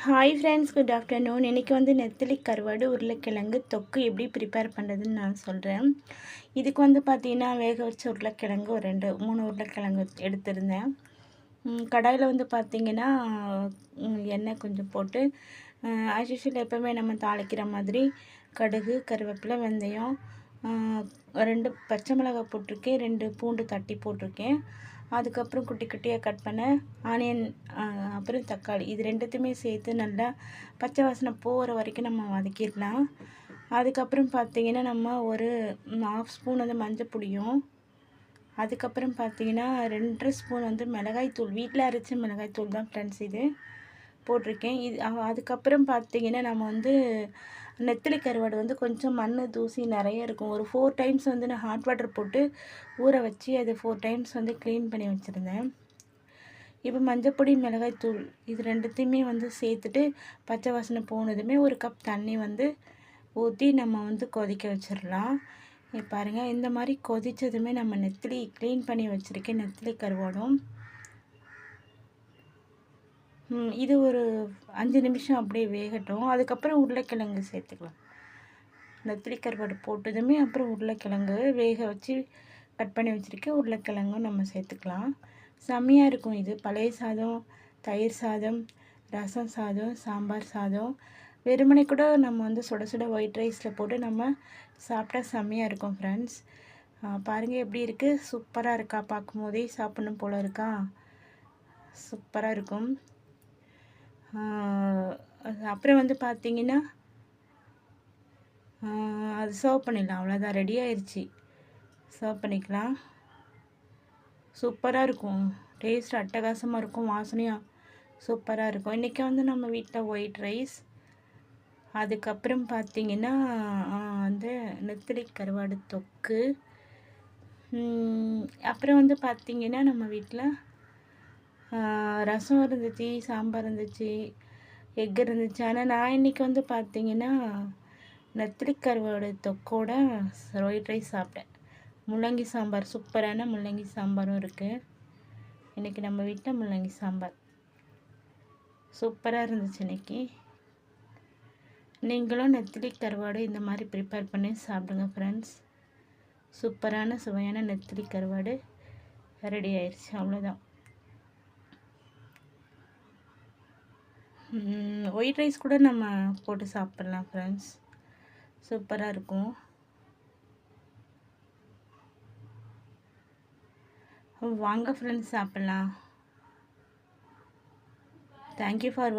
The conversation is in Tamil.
Hi friends, good afternoon. இன்றைக்கி வந்து நெத்திலி கருவாடு உருளைக்கிழங்கு தொக்கு எப்படி ப்ரிப்பேர் பண்ணுறதுன்னு நான் சொல்கிறேன். இதுக்கு வந்து பார்த்திங்கன்னா வேக வச்ச உருளைக்கிழங்கு ஒரு 2-3 உருளைக்கிழங்கு எடுத்திருந்தேன். கடாயில் வந்து பார்த்திங்கன்னா எண்ணெய் கொஞ்சம் போட்டு ஆஸ் யூஷுவல் எப்போவுமே நம்ம தாளிக்கிற மாதிரி கடுகு, கருவேப்பிலை, வெந்தயம், 2 பச்சை மிளகாய் போட்டிருக்கேன், 2 பூண்டு தட்டி போட்டிருக்கேன். அதுக்கப்புறம் குட்டி குட்டியாக கட் பண்ண ஆனியன், அப்புறம் தக்காளி, இது ரெண்டுத்தையுமே சேர்த்து நல்லா பச்சை வாசனை போகிற வரைக்கும் நம்ம வதக்கிடலாம். அதுக்கப்புறம் பார்த்திங்கன்னா நம்ம ஒரு 1/2 ஸ்பூன் வந்து மஞ்சள் பொடியும், அதுக்கப்புறம் பார்த்திங்கன்னா 2 ஸ்பூன் வந்து மிளகாய்த்தூள், வீட்டில் அரைச்ச மிளகாய்த்தூள் தான் ஃப்ரெண்ட்ஸ் இது போட்டிருக்கேன். அதுக்கப்புறம் பார்த்திங்கன்னா நம்ம வந்து நெத்திலி கருவாடு வந்து கொஞ்சம் மண் தூசி நிறைய இருக்கும். ஒரு 4 டைம்ஸ் வந்து நான் ஹாட் வாட்டர் போட்டு ஊற வச்சு அது 4 டைம்ஸ் வந்து க்ளீன் பண்ணி வச்சுருந்தேன். இப்போ மஞ்சப்பொடி, மிளகாய்த்தூள் இது ரெண்டுத்தையுமே வந்து சேர்த்துட்டு பச்சை வாசனை போனதுமே ஒரு கப் தண்ணி வந்து ஊற்றி நம்ம வந்து கொதிக்க வச்சிடலாம். பாருங்கள், இந்த மாதிரி கொதித்ததுமே நம்ம நெத்திலி க்ளீன் பண்ணி வச்சுருக்கேன் நெத்திலி கருவாடும் இது ஒரு 5 நிமிஷம் அப்படியே வேகட்டும். அதுக்கப்புறம் உருளைக்கிழங்கு சேர்த்துக்கலாம். நெத்திலி கருவாடு போட்டதுமே அப்புறம் உருளைக்கிழங்கு வேக வச்சு கட் பண்ணி வச்சுருக்கேன். உருளைக்கிழங்கும் நம்ம சேர்த்துக்கலாம். செம்மையாக இருக்கும் இது. பழைய சாதம், தயிர் சாதம், ரசம் சாதம், சாம்பார் சாதம், வெறுமனே கூட நம்ம வந்து சுட சுட ஒயிட் ரைஸில் போட்டு நம்ம சாப்பிட்டா செம்மையாக இருக்கும் ஃப்ரெண்ட்ஸ். பாருங்கள் எப்படி இருக்குது, சூப்பராக இருக்கா? பார்க்கும்போதே சாப்பிட்ணும் போல் இருக்கா? சூப்பராக இருக்கும். அப்புறம் வந்து பார்த்திங்கன்னா அது சர்வ் பண்ணிடலாம். அவ்வளோதான், ரெடி ஆயிடுச்சு. சர்வ் பண்ணிக்கலாம். சூப்பராக இருக்கும். டேஸ்ட் அட்டகாசமாக இருக்கும். வாசனையாக சூப்பராக இருக்கும். இன்றைக்கி வந்து நம்ம வீட்டில் ஒயிட் ரைஸ், அதுக்கப்புறம் பார்த்திங்கன்னா வந்து நெத்திலி கருவாடு தொக்கு, அப்புறம் வந்து பார்த்திங்கன்னா நம்ம வீட்டில் ரசம் இருந்துச்சு, சாம்பார் இருந்துச்சு, எக் இருந்துச்சு. ஆனால் நான் இன்றைக்கி வந்து பார்த்திங்கன்னா நெத்திலி கருவாடு தொக்கோட ஒயிட் ரைஸ் சாப்பிட்டேன். முள்ளங்கி சாம்பார், சூப்பரான முள்ளங்கி சாம்பாரும் இருக்குது. இன்றைக்கி நம்ம வீட்டில் முள்ளங்கி சாம்பார் சூப்பராக இருந்துச்சு. இன்றைக்கி நீங்களும் நெத்திலி கருவாடு இந்த மாதிரி ப்ரிப்பேர் பண்ணி சாப்பிடுங்க ஃப்ரெண்ட்ஸ். சூப்பரான சுவையான நெத்திலி கருவாடு ரெடி ஆயிடுச்சு. அவ்வளோதான். ஒயிட் ரைஸ் கூட நம்ம போட்டு சாப்பிட்லாம் ஃப்ரெண்ட்ஸ். சூப்பராக இருக்கும். வாங்க ஃப்ரெண்ட்ஸ், சாப்பிட்லாம். தேங்க்யூ ஃபார் வாட்சிங்.